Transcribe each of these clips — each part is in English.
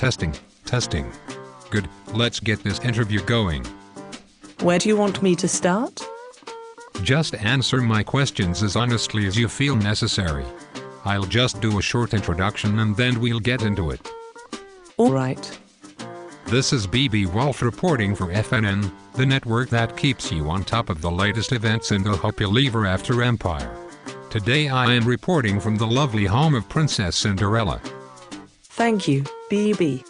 Testing, testing. Good, let's get this interview going. Where do you want me to start? Just answer my questions as honestly as you feel necessary. I'll just do a short introduction and then we'll get into it. Alright. This is BB Wolf reporting for FNN, the network that keeps you on top of the latest events in the happily ever after empire. Today I am reporting from the lovely home of Princess Cinderella. Thank you, BB.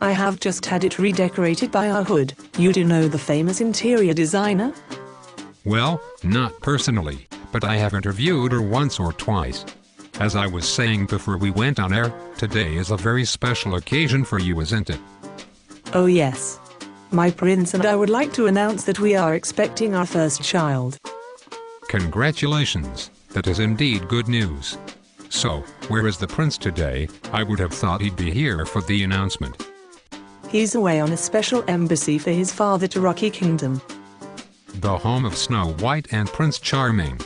I have just had it redecorated by our hood. You do know the famous interior designer? Well, not personally, but I have interviewed her once or twice. As I was saying before we went on air, today is a very special occasion for you, isn't it? Oh yes. My prince and I would like to announce that we are expecting our first child. Congratulations, that is indeed good news. So, where is the prince today? I would have thought he'd be here for the announcement. He's away on a special embassy for his father to Rocky Kingdom. The home of Snow White and Prince Charming.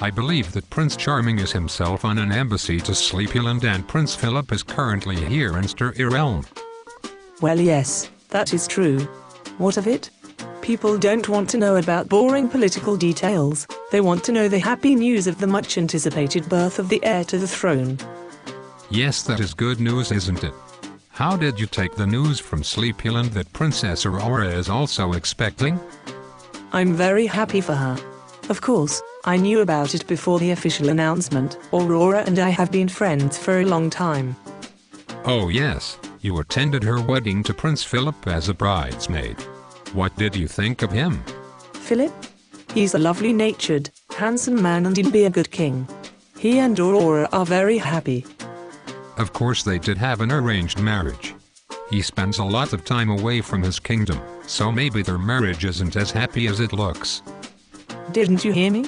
I believe that Prince Charming is himself on an embassy to Sleepyland and Prince Philip is currently here in Stir Realm. Well yes, that is true. What of it? People don't want to know about boring political details, they want to know the happy news of the much anticipated birth of the heir to the throne. Yes, that is good news, isn't it? How did you take the news from Sleepyland that Princess Aurora is also expecting? I'm very happy for her. Of course, I knew about it before the official announcement. Aurora and I have been friends for a long time. Oh yes, you attended her wedding to Prince Philip as a bridesmaid. What did you think of him? Philip? He's a lovely-natured, handsome man and he'd be a good king. He and Aurora are very happy. Of course they did have an arranged marriage. He spends a lot of time away from his kingdom, so maybe their marriage isn't as happy as it looks. Didn't you hear me?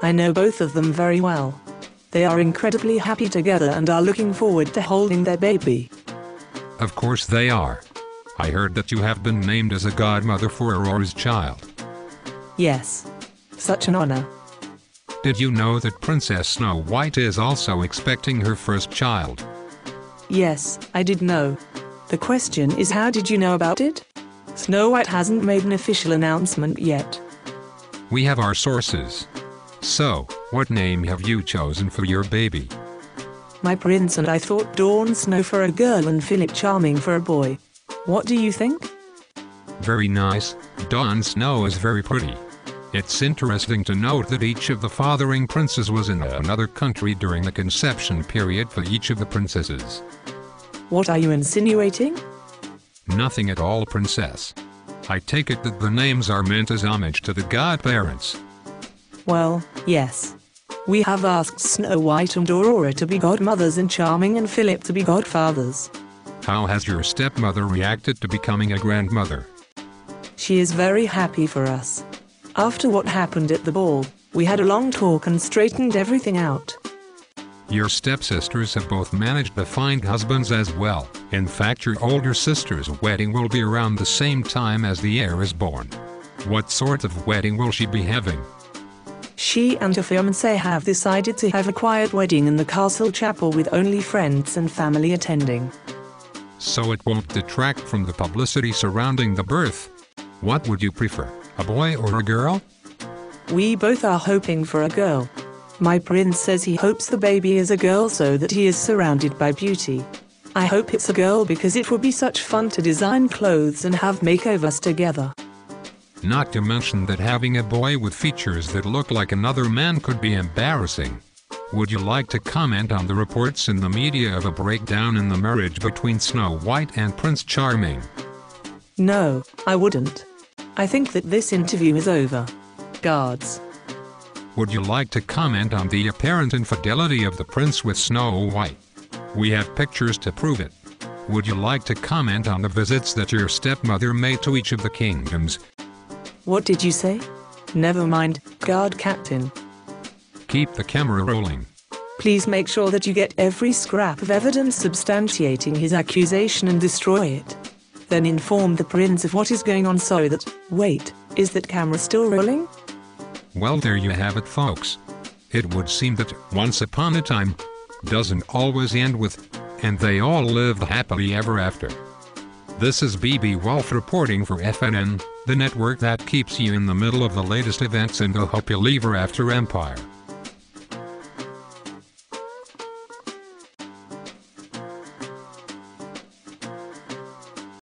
I know both of them very well. They are incredibly happy together and are looking forward to holding their baby. Of course they are. I heard that you have been named as a godmother for Aurora's child. Yes. Such an honor. Did you know that Princess Snow White is also expecting her first child? Yes, I did know. The question is, how did you know about it? Snow White hasn't made an official announcement yet. We have our sources. So, what name have you chosen for your baby? My prince and I thought Dawn Snow for a girl and Philip Charming for a boy. What do you think? Very nice. Dawn Snow is very pretty. It's interesting to note that each of the fathering princes was in another country during the conception period for each of the princesses. What are you insinuating? Nothing at all, princess. I take it that the names are meant as homage to the godparents. Well, yes. We have asked Snow White and Aurora to be godmothers and Charming and Philip to be godfathers. How has your stepmother reacted to becoming a grandmother? She is very happy for us. After what happened at the ball, we had a long talk and straightened everything out. Your stepsisters have both managed to find husbands as well. In fact, your older sister's wedding will be around the same time as the heir is born. What sort of wedding will she be having? She and her fiancé have decided to have a quiet wedding in the castle chapel with only friends and family attending. So it won't detract from the publicity surrounding the birth. What would you prefer, a boy or a girl? We both are hoping for a girl. My prince says he hopes the baby is a girl so that he is surrounded by beauty. I hope it's a girl because it would be such fun to design clothes and have makeovers together. Not to mention that having a boy with features that look like another man could be embarrassing. Would you like to comment on the reports in the media of a breakdown in the marriage between Snow White and Prince Charming? No, I wouldn't. I think that this interview is over. Guards. Would you like to comment on the apparent infidelity of the prince with Snow White? We have pictures to prove it. Would you like to comment on the visits that your stepmother made to each of the kingdoms? What did you say? Never mind, guard captain. Keep the camera rolling. Please make sure that you get every scrap of evidence substantiating his accusation and destroy it. Then inform the prince of what is going on so that... Wait, is that camera still rolling? Well, there you have it, folks. It would seem that once upon a time doesn't always end with, and they all lived happily ever after. This is BB Wolf reporting for FNN, the network that keeps you in the middle of the latest events and a hope you leave her after Empire.